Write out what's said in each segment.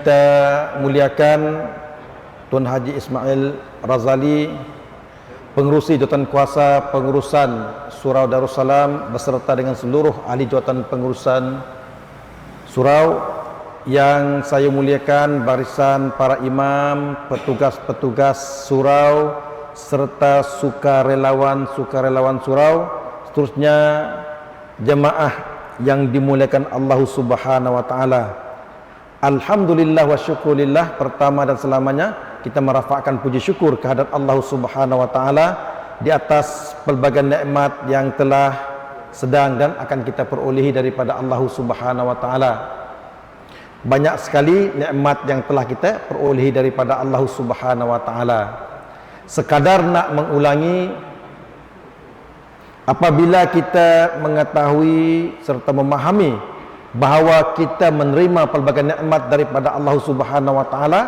kita muliakan Tuan Haji Ismail Razali, pengerusi jawatan kuasa pengurusan Surau Darussalam beserta dengan seluruh ahli jawatan pengurusan surau, yang saya muliakan barisan para imam, petugas-petugas surau serta sukarelawan surau, seterusnya jemaah yang dimuliakan Allah Subhanahu wa taala. Alhamdulillah wa syukurillah, pertama dan selamanya kita merafakkan puji syukur kehadrat Allah Subhanahu wa taala di atas pelbagai nikmat yang telah sedang dan akan kita perolehi daripada Allah Subhanahu wa taala. Banyak sekali nikmat yang telah kita perolehi daripada Allah Subhanahu wa taala. Sekadar nak mengulangi, apabila kita mengetahui serta memahami bahawa kita menerima pelbagai nikmat daripada Allah Subhanahu wa taala,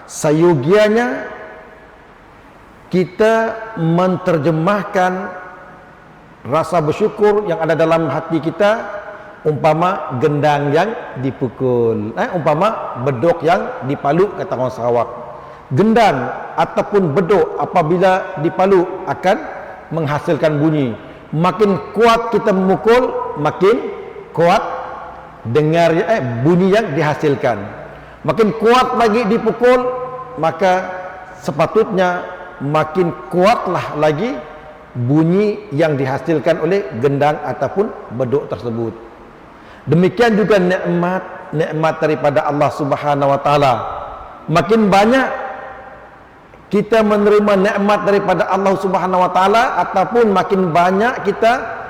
sayogianya kita menterjemahkan rasa bersyukur yang ada dalam hati kita umpama gendang yang dipukul, umpama bedok yang dipaluk, kata orang Sarawak. Gendang ataupun bedok apabila dipaluk akan menghasilkan bunyi. Makin kuat kita memukul, makin kuat dengar bunyi yang dihasilkan. Makin kuat lagi dipukul, maka sepatutnya makin kuatlah lagi bunyi yang dihasilkan oleh gendang ataupun bedok tersebut. Demikian juga nikmat daripada Allah Subhanahu wa taala. Makin banyak kita menerima nikmat daripada Allah Subhanahu wa taala ataupun makin banyak kita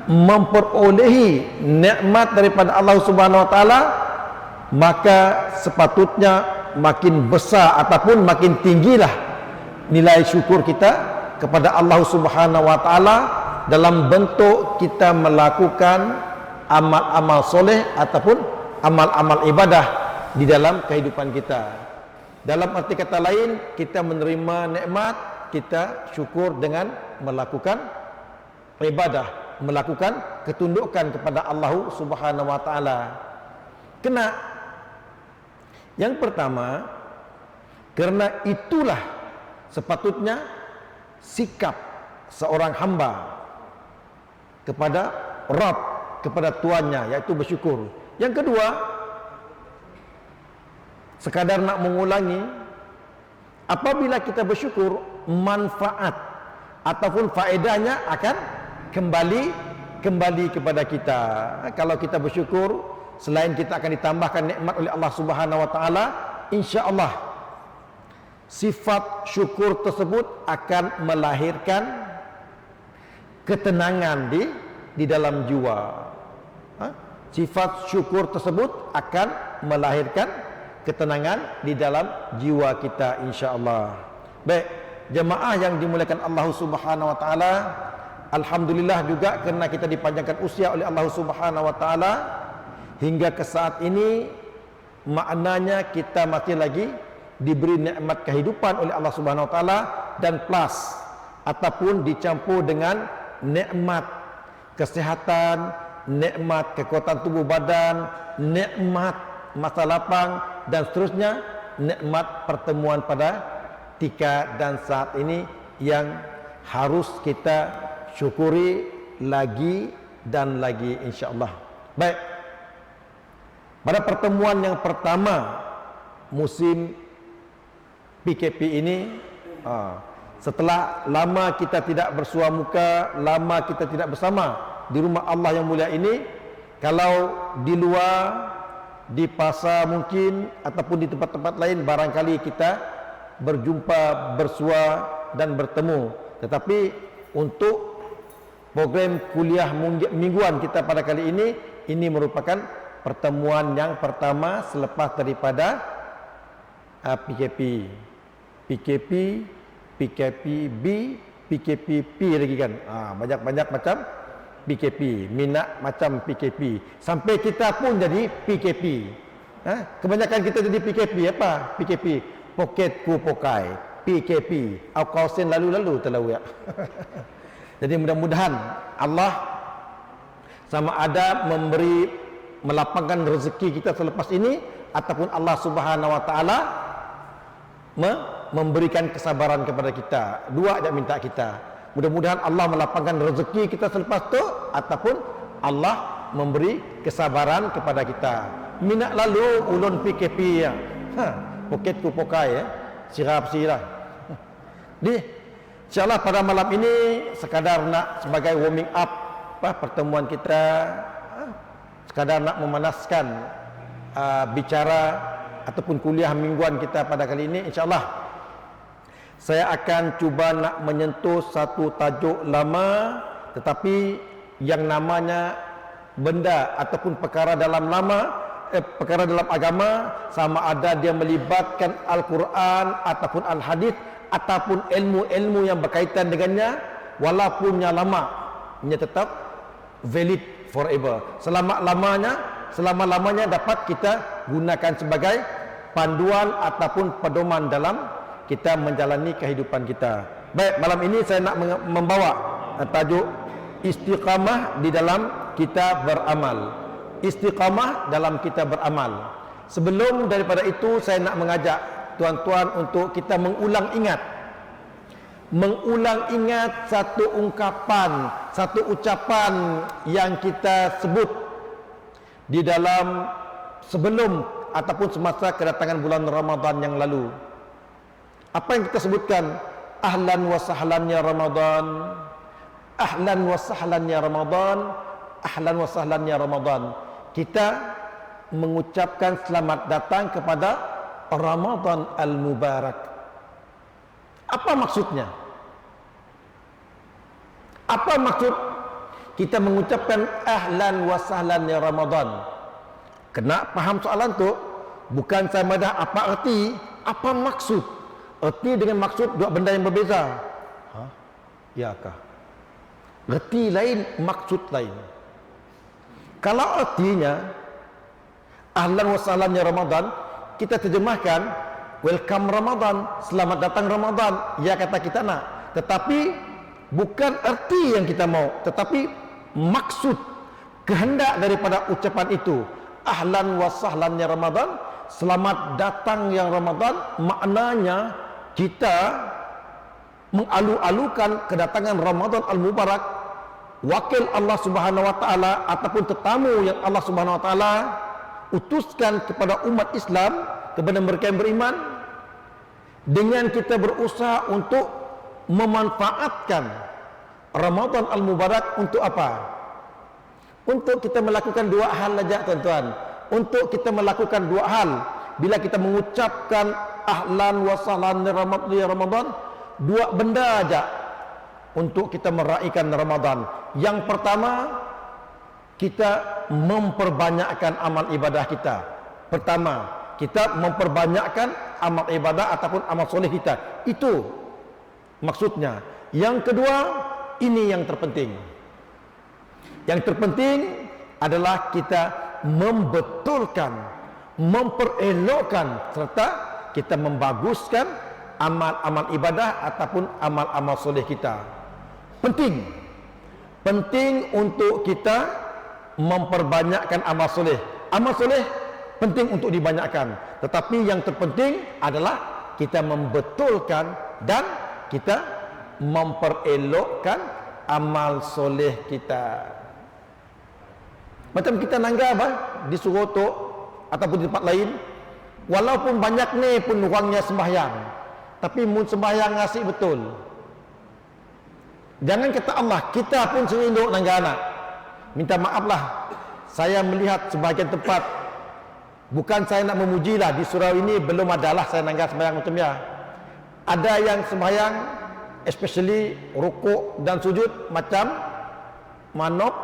memperolehi nikmat daripada Allah Subhanahu wa taala, maka sepatutnya makin besar ataupun makin tinggilah nilai syukur kita kepada Allah Subhanahu wa taala dalam bentuk kita melakukan amal-amal soleh ataupun amal-amal ibadah di dalam kehidupan kita. Dalam arti kata lain, kita menerima nikmat, kita syukur dengan melakukan ibadah, melakukan ketundukan kepada Allah Subhanahu wa taala. Kena yang pertama, kerana itulah sepatutnya sikap seorang hamba kepada Rabb, kepada Tuannya, iaitu bersyukur. Yang kedua, sekadar nak mengulangi, apabila kita bersyukur, manfaat ataupun faedahnya akan kembali kepada kita. Kalau kita bersyukur, selain kita akan ditambahkan nikmat oleh Allah Subhanahu wa taala, insya-Allah sifat syukur tersebut akan melahirkan ketenangan di dalam jiwa. Sifat syukur tersebut akan melahirkan ketenangan di dalam jiwa kita, insya-Allah. Baik, jemaah yang dimuliakan Allah Subhanahu wa taala, alhamdulillah juga kerana kita dipanjangkan usia oleh Allah Subhanahu wa taala hingga ke saat ini, maknanya kita masih lagi diberi nikmat kehidupan oleh Allah Subhanahu wa taala, dan plus ataupun dicampur dengan nikmat kesihatan, nikmat kekuatan tubuh badan, nikmat masa lapang, dan seterusnya nikmat pertemuan pada tika dan saat ini yang harus kita syukuri lagi dan lagi, insya-Allah. Baik, pada pertemuan yang pertama musim PKP ini, setelah lama kita tidak bersua muka, lama kita tidak bersama di rumah Allah yang mulia ini, kalau di luar, di pasar mungkin ataupun di tempat-tempat lain barangkali kita berjumpa, bersua dan bertemu, tetapi untuk program kuliah mingguan kita pada kali ini merupakan pertemuan yang pertama selepas daripada PKP, PKPB, PKPP lagi kan. Banyak-banyak macam PKP, minat macam PKP. Sampai kita pun jadi PKP. Kebanyakan kita jadi PKP apa? PKP, poketku pokai. PKP, au kausen lalu-lalu terlalu ya. Jadi mudah-mudahan Allah sama ada melapangkan rezeki kita selepas ini, ataupun Allah Subhanahu wa taala memberikan kesabaran kepada kita. Dua aja minta kita. Mudah-mudahan Allah melapangkan rezeki kita selepas tu, ataupun Allah memberi kesabaran kepada kita. Minat lalu ulun PKP ya. Poketku pokai ya. Sirap sirah. Di insyaallah pada malam ini sekadar nak sebagai warming up pertemuan kita, sekadar nak memanaskan bicara ataupun kuliah mingguan kita pada kali ini. InsyaAllah saya akan cuba nak menyentuh satu tajuk lama, tetapi yang namanya benda ataupun perkara dalam perkara dalam agama, sama ada dia melibatkan Al-Quran ataupun Al-Hadis ataupun ilmu-ilmu yang berkaitan dengannya, walaupun yang lama, ia tetap valid forever. Selama-lamanya dapat kita gunakan sebagai panduan ataupun pedoman dalam kita menjalani kehidupan kita. Baik, malam ini saya nak membawa tajuk istiqamah di dalam kita beramal. Istiqamah dalam kita beramal. Sebelum daripada itu, saya nak mengajak tuan-tuan untuk kita mengulang ingat satu ungkapan, satu ucapan yang kita sebut di dalam sebelum ataupun semasa kedatangan bulan Ramadan yang lalu. Apa yang kita sebutkan? Ahlan wa sahlan ya Ramadan, ahlan wa sahlan ya Ramadan, ahlan wa sahlan ya Ramadan. Kita mengucapkan selamat datang kepada Ramadan al-Mubarak. Apa maksudnya? Apa maksud kita mengucapkan ahlan wa sahlan ya Ramadan? Kena faham soalan tu. Bukan saya madah apa erti, apa maksud. Erti dengan maksud dua benda yang berbeza. Yakah? Erti lain, maksud lain. Kalau artinya ahlan wa sahlan ya Ramadan, kita terjemahkan welcome Ramadan, selamat datang Ramadan. Ya, kata kita nak. Tetapi bukan arti yang kita mau, tetapi maksud, kehendak daripada ucapan itu. Ahlan wa sahlan ya Ramadan, selamat datang yang Ramadan, maknanya kita mengalu-alukan kedatangan Ramadan al-Mubarak, wakil Allah Subhanahu wa taala ataupun tetamu yang Allah Subhanahu wa taala utuskan kepada umat Islam, kepada mereka yang beriman, dengan kita berusaha untuk memanfaatkan Ramadan al-Mubarak untuk apa? Untuk kita melakukan dua hal saja, tuan-tuan. Untuk kita melakukan dua hal. Bila kita mengucapkan ahlan wa sahlan ya Ramadan, dua benda saja untuk kita meraihkan Ramadan. Yang pertama, kita memperbanyakkan amal ibadah kita. Pertama, kita memperbanyakkan amal ibadah ataupun amal soleh kita. Itu maksudnya. Yang kedua, ini yang terpenting. Yang terpenting adalah kita membetulkan, memperelokkan, serta kita membaguskan amal-amal ibadah ataupun amal-amal soleh kita. Penting untuk kita memperbanyakkan amal soleh. Amal soleh penting untuk dibanyakkan, tetapi yang terpenting adalah kita membetulkan dan kita memperelokkan amal soleh kita. Macam kita nanggap di Suroto ataupun di tempat lain, walaupun banyak ni pun orangnya sembahyang, tapi mun sembahyang ngasih betul. Jangan kata Allah, kita pun serinduk nanggap anak. Minta maaflah, saya melihat sebahagian tempat, bukan saya nak memujilah, di surau ini belum adalah saya nanggap sembahyang macam ya. Ada yang sembahyang, especially rukuk dan sujud macam manok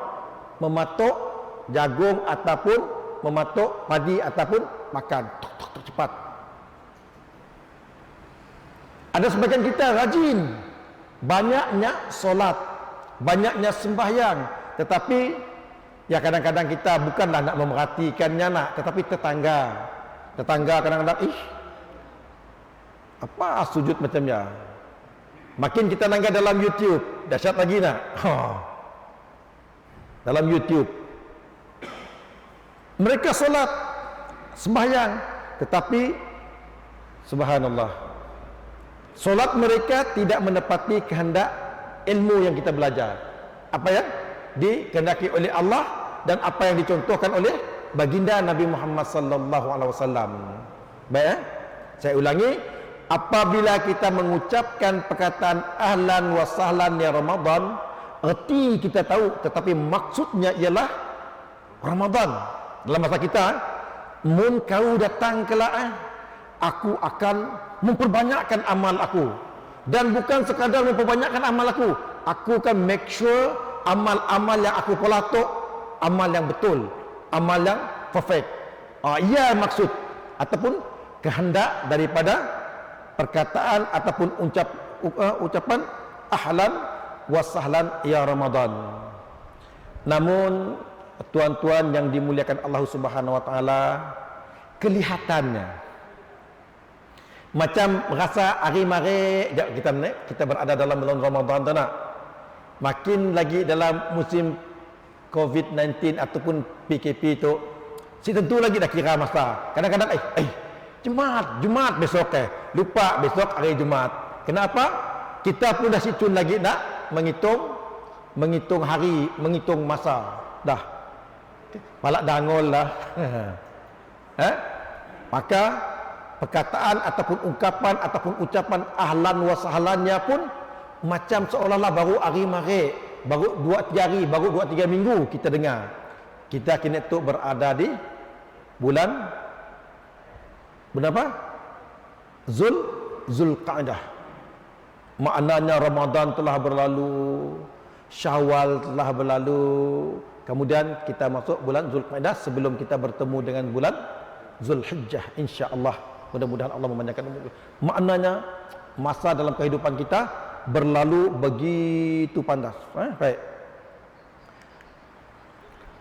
mematok jagung ataupun mematok padi ataupun makan tok cepat. Ada sebagian kita rajin, banyaknya solat, banyaknya sembahyang, tetapi ya kadang-kadang kita bukanlah nak memerhatikannya nak, tetapi tetangga kadang-kadang apa sujud macamnya. Makin kita nanggap dalam YouTube, dahsyat lagi nak. Dalam YouTube mereka solat sembahyang, tetapi subhanallah, solat mereka tidak menepati kehendak ilmu yang kita belajar, apa yang dikehendaki oleh Allah dan apa yang dicontohkan oleh baginda Nabi Muhammad sallallahu alaihi wasallam. Baik, saya ulangi, apabila kita mengucapkan perkataan ahlan wa sahlan ya Ramadan, erti kita tahu, tetapi maksudnya ialah Ramadan. Dalam bahasa kita, mun kau datang kelak, aku akan memperbanyakkan amal aku, dan bukan sekadar memperbanyakkan amal aku akan make sure amal-amal yang aku pelatuk, amal yang betul, amal yang perfect. Ia maksud ataupun kehendak daripada perkataan ataupun ucapan ahlan wa sahlan ya Ramadan. Namun tuan-tuan yang dimuliakan Allah Subhanahu wa taala, kelihatannya macam rasa hari-mari kita berada dalam bulan Ramadan tu nak. Makin lagi dalam musim COVID-19 ataupun PKP tu, si tentu lagi dah kira masa. Kadang-kadang Jumaat besok lupa besok hari Jumaat. Kenapa? Kita pun dah situn lagi nak menghitung hari, menghitung masa. Dah palak dangol lah. Maka perkataan ataupun ungkapan ataupun ucapan ahlan wa sahlannya pun macam seolah-olah baru hari mari, baru 2-3 hari, baru 2-3 minggu kita dengar. Kita kini tu berada di bulan apa? Zulqa'dah. Maknanya Ramadan telah berlalu, Syawal telah berlalu, kemudian kita masuk bulan Zulqa'dah sebelum kita bertemu dengan bulan Zulhijjah, insya-Allah. Mudah-mudahan Allah memanjangkan umur. Maknanya masa dalam kehidupan kita berlalu begitu pantas. Baik.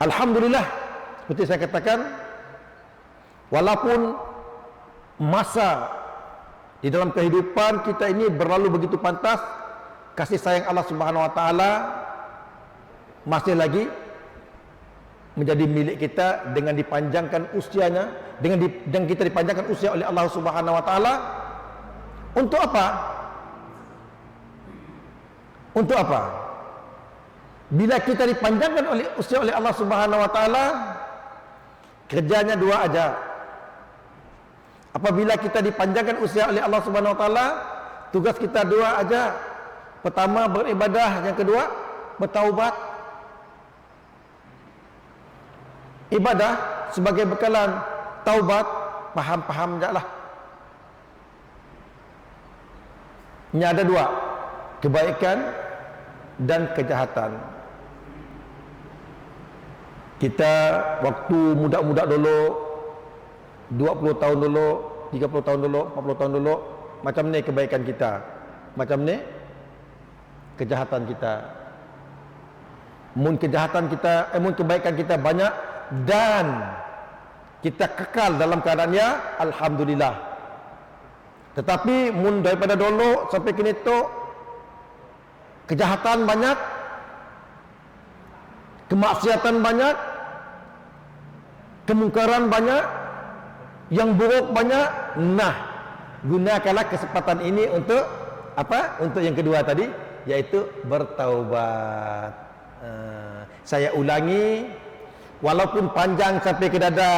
Alhamdulillah, seperti saya katakan, walaupun masa di dalam kehidupan kita ini berlalu begitu pantas, kasih sayang Allah Subhanahu wa taala masih lagi menjadi milik kita dengan dipanjangkan usianya, dengan kita dipanjangkan usia oleh Allah Subhanahu wa taala. Untuk apa? Untuk apa? Bila kita dipanjangkan usia oleh Allah Subhanahu wa taala, kerjanya dua aja. Apabila kita dipanjangkan usia oleh Allah Subhanahu wa taala, tugas kita dua aja. Pertama beribadah, yang kedua bertaubat. Ibadah sebagai bekalan, taubat paham-paham je lah. Ini ada dua, kebaikan dan kejahatan. Kita waktu muda-muda dulu, 20 tahun dulu, 30 tahun dulu, 40 tahun dulu, macam ni kebaikan kita, macam ni kejahatan kita. Mun kejahatan kita, mun kebaikan kita banyak dan kita kekal dalam keadaannya, alhamdulillah. Tetapi mun daripada dulu sampai kini tu kejahatan banyak, kemaksiatan banyak, kemungkaran banyak, yang buruk banyak. Nah, gunakanlah kesempatan ini untuk apa? Untuk yang kedua tadi, yaitu bertaubat. Saya ulangi, walaupun panjang sampai ke dada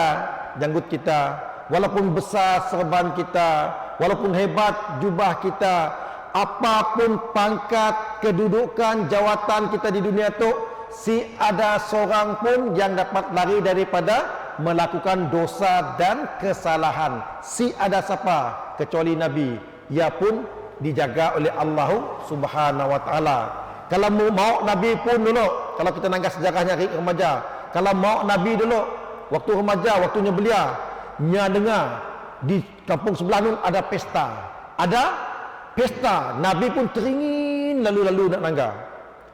janggut kita, walaupun besar serban kita, walaupun hebat jubah kita, apapun pangkat, kedudukan, jawatan kita di dunia itu, si ada seorang pun yang dapat lari daripada melakukan dosa dan kesalahan. Si ada siapa kecuali Nabi, ia pun dijaga oleh Allah Subhanahu wa taala. Kalau mau Nabi pun dulu, kalau kita nanggas sejarahnya remaja, kalau mau Nabi dulu waktu remaja, waktunya belia, nya dengar di kampung sebelah nun ada pesta. Ada pesta, Nabi pun teringin lalu-lalu nak nangga.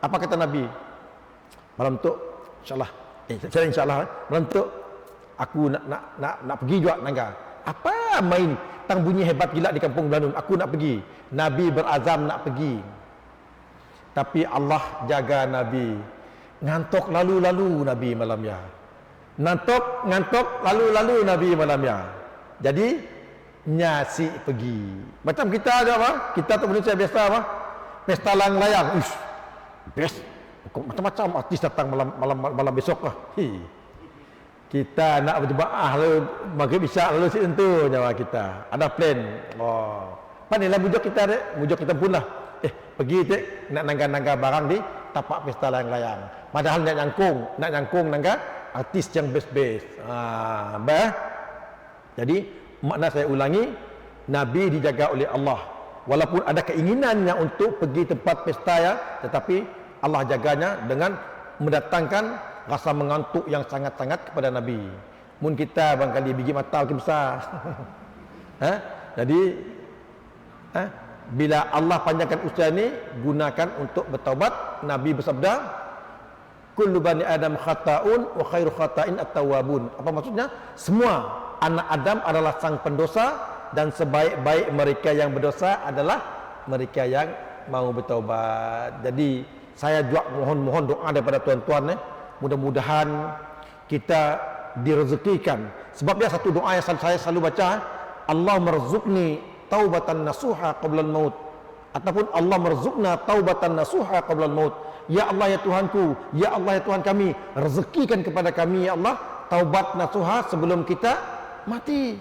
Apa kata Nabi? Malam tu insyaallah, malam tu aku nak pergi juga nangga. Apa main tang bunyi hebat gila di kampung Belanun, aku nak pergi. Nabi berazam nak pergi. Tapi Allah jaga Nabi. Ngantuk lalu-lalu Nabi malamnya. ngantuk lalu Nabi malamnya. Jadi nyasi pergi. Macam kita ada apa? Kita tu manusia biasa apa? Pesta layang. Macam-macam artis datang malam besok lah. Kita nak berjemaah lalu maghrib isyak lalu si tentu nyawa kita. Ada plan. Pandailah bujuk kita pun lah. Pergi nak nangga-nangga barang di tapak pesta layang-layang. Padahal nak nyangkung nangga artis yang best. Jadi makna saya ulangi, Nabi dijaga oleh Allah. Walaupun ada keinginannya untuk pergi tempat pesta ya, tetapi Allah jaganya dengan mendatangkan rasa mengantuk yang sangat-sangat kepada Nabi. Mun kita barangkali biji mata makin besar. Jadi bila Allah panjangkan usia ini, gunakan untuk bertaubat. Nabi bersabda, kullu bani adam khata'un wa khairu khata'in at-tawwabun. Apa maksudnya? Semua anak Adam adalah sang pendosa, dan sebaik-baik mereka yang berdosa adalah mereka yang mau bertaubat. Jadi saya juga mohon doa daripada tuan-tuan, mudah-mudahan kita direzekikan. Sebab dia satu doa yang saya selalu baca, Allah merzukni taubatan nasuha qabla al-maut, ataupun Allah merzukna taubatan nasuha qabla al-maut. Ya Allah ya Tuhanku, ya Allah ya Tuhan kami, rezekikan kepada kami ya Allah taubat nasuha sebelum kita mati.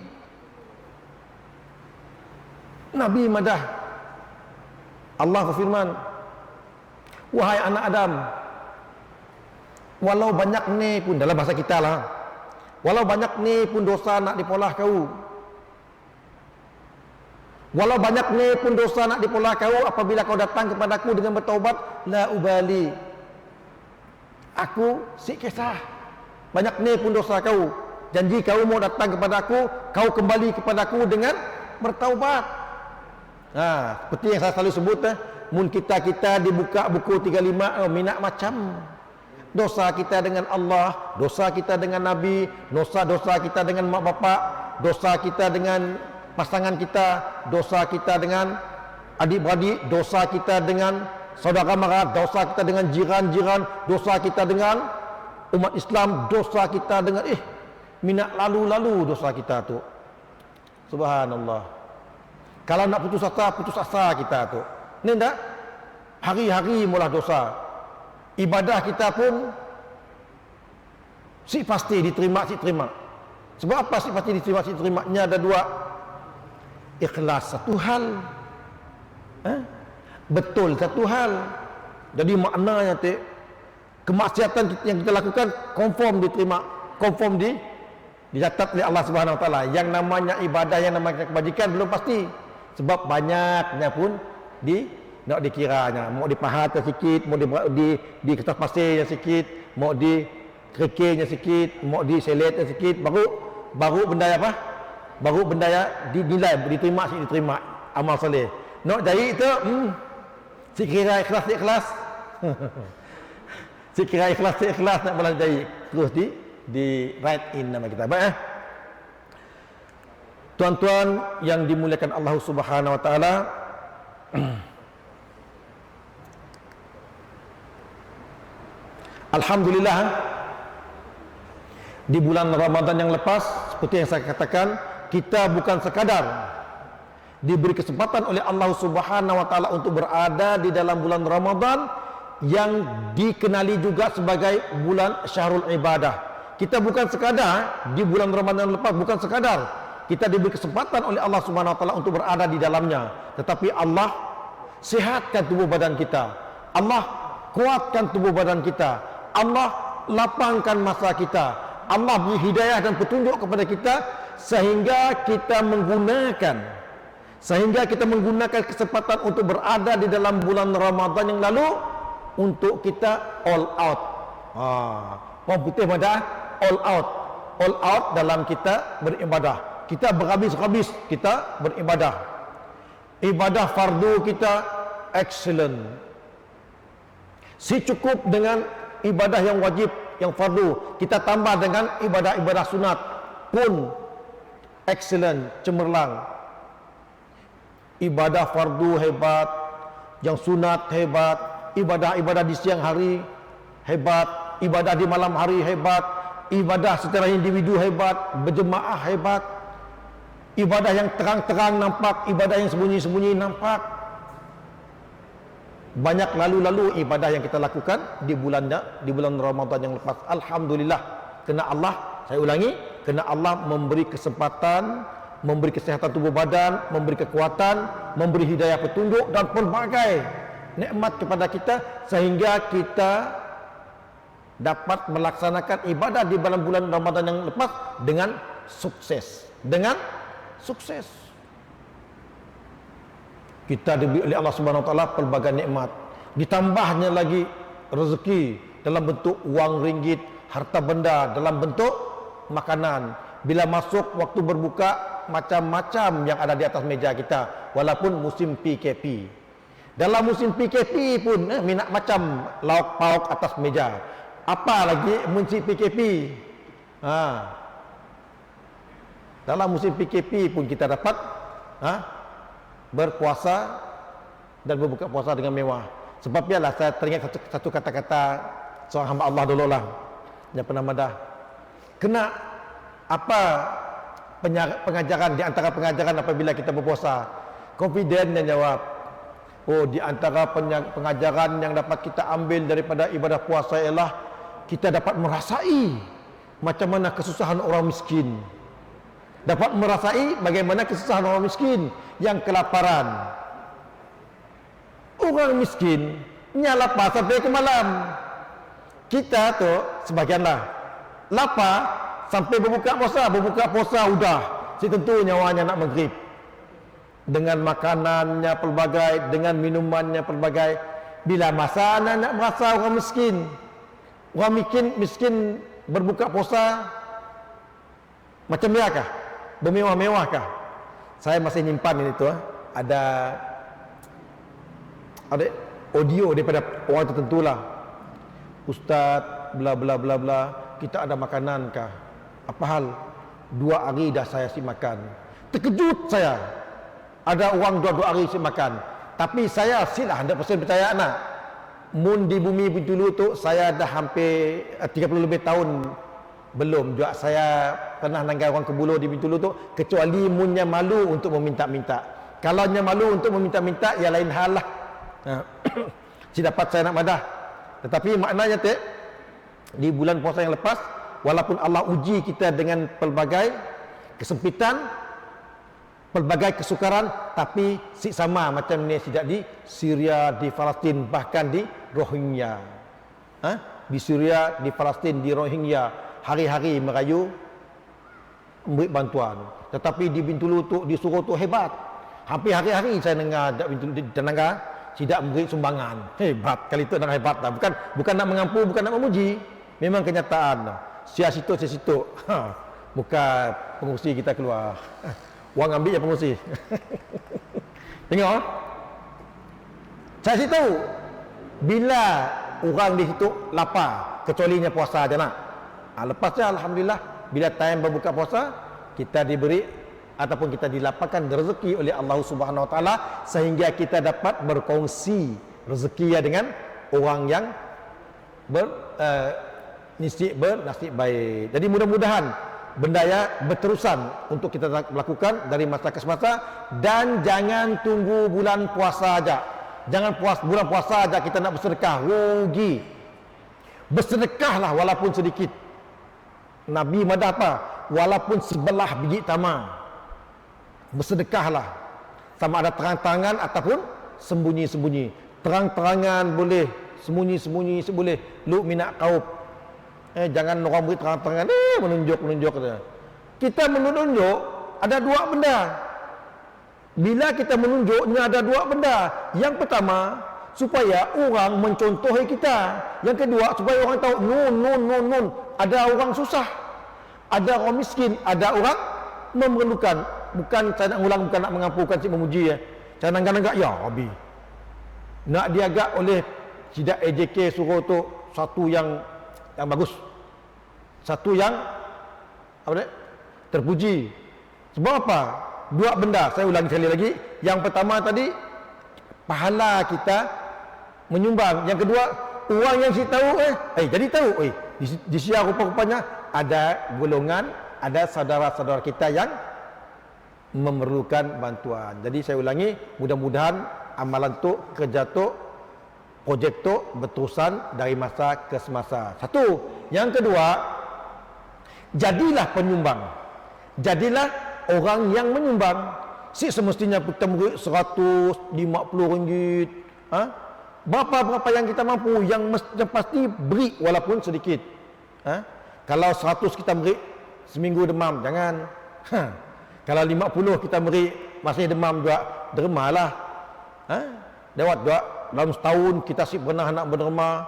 Nabi madah, Allah berfirman, wahai anak Adam, walau banyak ni pun, dalam bahasa kita lah, walau banyak ni pun dosa nak dipolah kau, walau banyak ni pun dosa nak dipolah kau, apabila kau datang kepadaku dengan bertaubat, la ubali, aku si kisah. Banyak ni pun dosa kau, janji kau mau datang kepadaku, kau kembali kepadaku dengan bertaubat. Seperti yang saya selalu sebut, mun kita dibuka buku 35 minat macam dosa kita dengan Allah, dosa kita dengan Nabi, dosa kita dengan mak bapak, dosa kita dengan pasangan kita, dosa kita dengan adik-beradik, dosa kita dengan saudara mara, dosa kita dengan jiran-jiran, dosa kita dengan umat Islam, dosa kita dengan minat lalu dosa kita tu. Subhanallah. Kalau nak putus asa kita tu. Ni tak? Hari-hari mula dosa. Ibadah kita pun si pasti diterima. Sebab apa si pasti diterima? Nya ada dua. Ikhlas satu hal, betul satu hal. Jadi maknanya kemaksiatan yang kita lakukan konform diterima, konform dicatat oleh Allah Subhanahu Wa Taala. Yang namanya ibadah, yang namanya kebajikan belum pasti. Sebab banyaknya pun nak dikiranya, mau di pahat sikit, mau di kertas pasirnya sikit, mau di kerikilnya sikit, mau di seletnya sikit, baru benda apa? Baru benda dinilai, diterima amal soleh. Nak jadi itu sekira ikhlas sekira ikhlas nak boleh jadi terus di write in nama kita. Baik tuan-tuan yang dimuliakan Allah Subhanahu Wa Taala, alhamdulillah di bulan Ramadan yang lepas, seperti yang saya katakan, kita bukan sekadar diberi kesempatan oleh Allah Subhanahu Wa Taala untuk berada di dalam bulan Ramadan yang dikenali juga sebagai bulan Syahrul Ibadah. Kita bukan sekadar di bulan Ramadan yang lepas, bukan sekadar kita diberi kesempatan oleh Allah Subhanahu Wa Taala untuk berada di dalamnya, tetapi Allah sihatkan tubuh badan kita, Allah kuatkan tubuh badan kita, Allah lapangkan masa kita, Allah beri hidayah dan petunjuk kepada kita sehingga kita menggunakan kesempatan untuk berada di dalam bulan Ramadan yang lalu untuk kita all out. Orang putih pada all out dalam kita beribadah. Kita berhabis-habis kita beribadah. Ibadah fardu kita excellent. Si cukup dengan ibadah yang wajib, yang fardu, kita tambah dengan ibadah-ibadah sunat pun excellent, cemerlang. Ibadah fardu hebat, yang sunat hebat, ibadah-ibadah di siang hari hebat, ibadah di malam hari hebat, ibadah secara individu hebat, berjemaah hebat, ibadah yang terang-terang nampak, ibadah yang sembunyi-sembunyi nampak. Banyak lalu-lalu ibadah yang kita lakukan di bulan Ramadan yang lepas. Alhamdulillah, kerana Allah, saya ulangi, kerana Allah memberi kesempatan, memberi kesihatan tubuh badan, memberi kekuatan, memberi hidayah petunjuk dan pelbagai nikmat kepada kita, sehingga kita dapat melaksanakan ibadah di bulan Ramadan yang lepas dengan sukses. Kita diberi oleh Allah Subhanahu Wa Taala pelbagai nikmat, ditambahnya lagi rezeki dalam bentuk wang ringgit, harta benda dalam bentuk makanan. Bila masuk waktu berbuka, macam-macam yang ada di atas meja kita, walaupun musim PKP. Dalam musim PKP pun minat macam lauk pauk atas meja, apa lagi musim PKP. Dalam musim PKP pun kita dapat berpuasa dan berbuka puasa dengan mewah. Sebab biarlah saya teringat satu kata-kata seorang hamba Allah dulu lah, yang pernah madah. Kena apa pengajaran, di antara pengajaran apabila kita berpuasa, confident dia jawab, oh, di antara pengajaran yang dapat kita ambil daripada ibadah puasa ialah kita dapat merasai macam mana kesusahan orang miskin, dapat merasai bagaimana kesusahan orang miskin yang kelaparan. Orang miskin lapar sampai ke malam, kita tu sebagianlah lapar sampai berbuka puasa udah si tentu nyawanya nak maghrib, dengan makanannya pelbagai, dengan minumannya pelbagai. Bila masa nak merasa orang miskin berbuka puasa macam dia kah, bermewah-mewah kah? Saya masih nyimpan ini tu, ada audio daripada orang tertentu lah, Ustaz bla bla bla bla, kita ada makanan kah? Apa hal? 2 hari dah saya si makan. Terkejut saya, ada orang 2 hari si makan. Tapi saya silah 100% percaya nak mun di bumi Bintulu tu, saya dah hampir 30 lebih tahun belum juga saya pernah nanggai orang Kebulu di Bintulu tu, kecuali munnya malu untuk meminta-minta. Kalau nya malu untuk meminta-minta, ya lain hal lah. Si dapat saya nak madah. Tetapi maknanya di bulan puasa yang lepas, walaupun Allah uji kita dengan pelbagai kesempitan, pelbagai kesukaran, tapi sama macam ni sejak di Syria, di Palestin, bahkan di Rohingya. Di Syria, di Palestin, di Rohingya, hari-hari merayu memberi bantuan. Tetapi di Bintulu tu, di Suro tu hebat. Hampir hari-hari saya dengar di Tenangga tidak memberi sumbangan. Hebat kali itu, dan hebat lah. Bukan nak mengampu, bukan nak memuji. Memang kenyataan. Sia situ. Bukan pengurusi kita keluar. Wang ambil je pengurusi. Tengok. Saya situ. Bila orang di situ lapar, kecualinya puasa aja nak. Lepasnya alhamdulillah, bila time berbuka puasa, kita diberi ataupun kita dilapangkan rezeki oleh Allah Subhanahu Wa Taala, sehingga kita dapat berkongsi rezeki dengan orang yang bernasib baik. Jadi mudah-mudahan benda ya berterusan untuk kita lakukan dari masa ke masa, dan jangan tunggu bulan puasa aja. Jangan bulan puasa aja kita nak bersedekah, rugi. Bersedekahlah walaupun sedikit. Nabi madah apa? Walaupun sebelah biji tamar. Bersedekahlah, sama ada terang-terangan ataupun sembunyi-sembunyi. Terang-terangan boleh, sembunyi-sembunyi boleh. Lu minak kaup. Jangan orang beri terang-terangan menunjuk saja. Kita menunjuk ada 2 benda. Bila kita menunjuknya ada 2 benda. Yang pertama, supaya orang mencontohi kita. Yang kedua, supaya orang tahu nun ada orang susah, ada orang miskin, ada orang memerlukan. Bukan saya nak ulang, bukan nak mengampukan, si memuji ya. Saya nanggak-nanggak ya Rabbi. Nak diagak oleh sidak AJK suruh tu satu yang bagus, satu yang terpuji. Sebab apa? 2 benda, saya ulangi sekali lagi. Yang pertama tadi, pahala kita menyumbang. Yang kedua, orang yang si tahu jadi tahu di siar rupa-rupanya ada golongan, ada saudara-saudara kita yang memerlukan bantuan. Jadi saya ulangi, mudah-mudahan amalan tu, kerja tu, projek tu berterusan dari masa ke semasa. Satu. Yang kedua, jadilah penyumbang. Jadilah orang yang menyumbang. Si semestinya kita beri RM150. Berapa-berapa yang kita mampu, yang pasti beri walaupun sedikit. Kalau 100 kita beri seminggu demam, jangan. Kalau 50 kita beri masih demam juga, dermalah. Lewat juga dalam setahun kita si pernah nak berderma,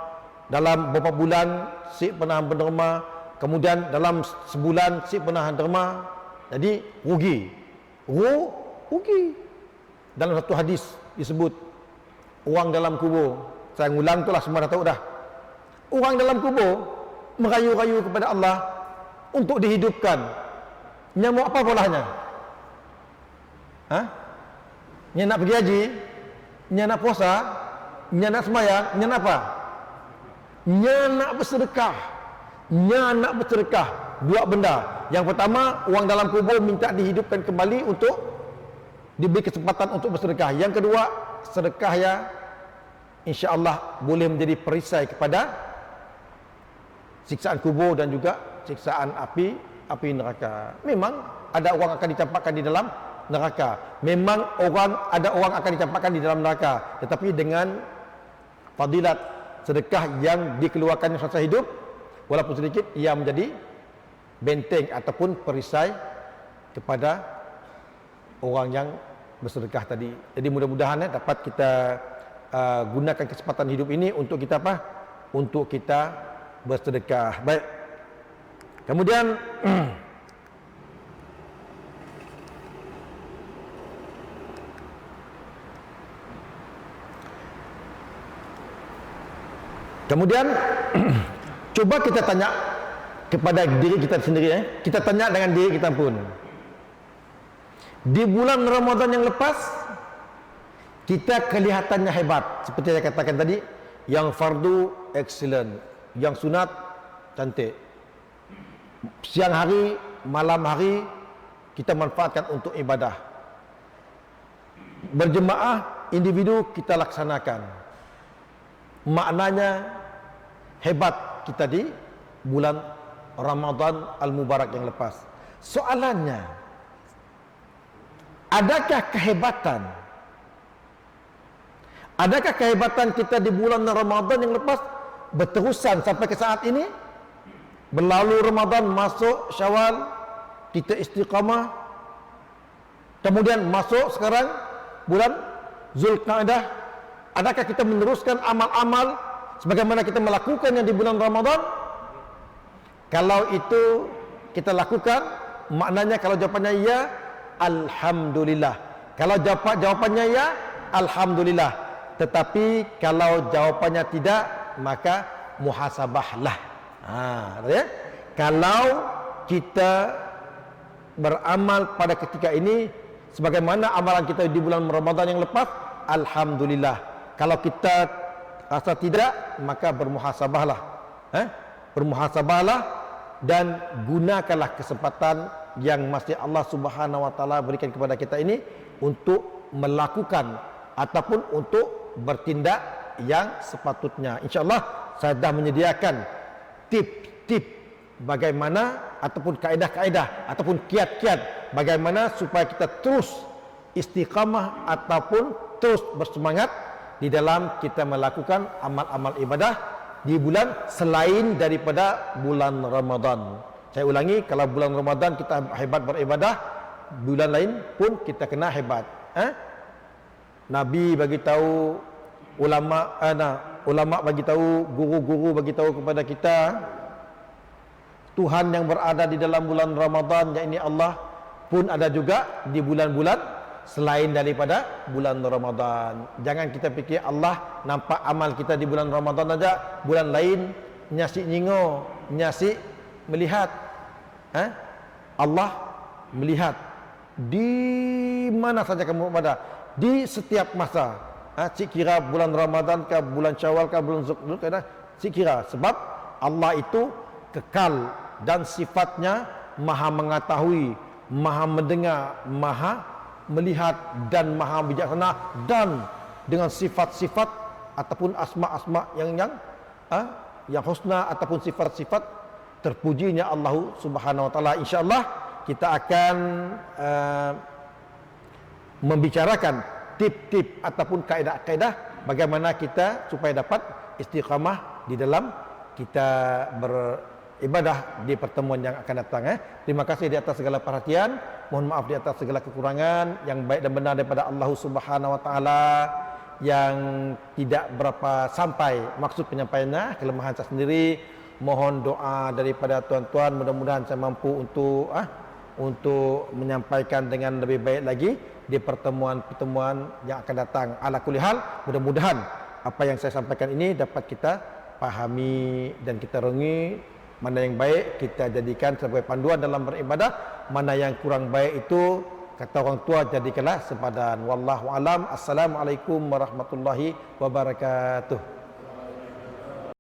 dalam beberapa bulan si pernah berderma, kemudian dalam sebulan si pernah derma. Jadi rugi. Rugi. Dalam satu hadis disebut orang dalam kubur, saya ulang itulah, semua dah tahu dah. Orang dalam kubur merayu-rayu kepada Allah untuk dihidupkan. Nyamuk apa bolahnya? Nya nak pergi haji, nya nak puasa, nya nak sembahyang, nya nak apa? Nya nak bersedekah. Nya nak bersedekah. Dua benda. Yang pertama, orang dalam kubur minta dihidupkan kembali untuk diberi kesempatan untuk bersedekah. Yang kedua, sedekah ya insya-Allah boleh menjadi perisai kepada siksaan kubur dan juga siksaan api neraka. Memang ada orang akan dicampakkan di dalam neraka. Memang ada orang akan dicampakkan di dalam neraka, tetapi dengan fadilat sedekah yang dikeluarkan semasa hidup, walaupun sedikit, ia menjadi benteng ataupun perisai kepada orang yang bersedekah tadi. Jadi mudah-mudahan dapat kita gunakan kesempatan hidup ini untuk kita apa? Untuk kita bersedekah. Baik. Kemudian coba kita tanya kepada diri kita sendiri, kita tanya dengan diri kita pun. Di bulan Ramadan yang lepas kita kelihatannya hebat, seperti saya katakan tadi, yang fardu excellent, yang sunat cantik. Siang hari, malam hari kita manfaatkan untuk ibadah. Berjemaah individu kita laksanakan. Maknanya hebat kita di bulan Ramadan Al-Mubarak yang lepas. Soalannya, adakah kehebatan kita di bulan Ramadan yang lepas berterusan sampai ke saat ini? Berlalu Ramadan, masuk Syawal, kita istiqamah, kemudian masuk sekarang bulan Zulqa'dah. Adakah kita meneruskan amal-amal sebagaimana kita melakukan yang di bulan Ramadan? Kalau itu kita lakukan, maknanya kalau jawapannya ya, alhamdulillah. Kalau jawapannya ya, alhamdulillah. Tetapi kalau jawapannya tidak, maka muhasabahlah. Ya? Kalau kita beramal pada ketika ini sebagaimana amalan kita di bulan Ramadan yang lepas, alhamdulillah. Kalau kita rasa tidak, maka bermuhasabahlah. Bermuhasabahlah dan gunakanlah kesempatan yang masih Allah Subhanahu wa taala berikan kepada kita ini untuk melakukan ataupun untuk bertindak yang sepatutnya. Insyaallah saya dah menyediakan tip-tip bagaimana ataupun kaedah-kaedah ataupun kiat-kiat bagaimana supaya kita terus istiqamah ataupun terus bersemangat di dalam kita melakukan amal-amal ibadah di bulan selain daripada bulan Ramadan. Saya ulangi, kalau bulan Ramadan kita hebat beribadah, bulan lain pun kita kena hebat. Nabi bagi tahu, ulama bagi tahu, guru-guru bagi tahu kepada kita, Tuhan yang berada di dalam bulan Ramadan, yakni Allah, pun ada juga di bulan-bulan selain daripada bulan Ramadan. Jangan kita fikir Allah nampak amal kita di bulan Ramadan aja, bulan lain nyasik nyingo, nyasik melihat. Allah melihat di mana saja kamu berada, di setiap masa. Cik kira bulan Ramadan ke bulan Syawal ke bulan Zulqa'dah, cik kira, sebab Allah itu kekal dan sifatnya, maha mengetahui, maha mendengar, maha melihat dan maha bijaksana, dan dengan sifat-sifat ataupun asma-asma yang husna ataupun sifat-sifat terpujinya Allah Subhanahu wa taala. Insyaallah kita akan membicarakan tip-tip ataupun kaedah-kaedah bagaimana kita supaya dapat istiqamah di dalam kita beribadah di pertemuan yang akan datang. Terima kasih di atas segala perhatian, mohon maaf di atas segala kekurangan. Yang baik dan benar daripada Allah Subhanahu wa taala, yang tidak berapa sampai maksud penyampaiannya, kelemahan saya sendiri. Mohon doa daripada tuan-tuan, mudah-mudahan saya mampu untuk menyampaikan dengan lebih baik lagi di pertemuan-pertemuan yang akan datang. Ala kulli hal, mudah-mudahan apa yang saya sampaikan ini dapat kita pahami dan kita renungi. Mana yang baik kita jadikan sebagai panduan dalam beribadah, mana yang kurang baik itu kata orang tua jadikanlah sepadan. Wallahu alam. Assalamualaikum warahmatullahi wabarakatuh.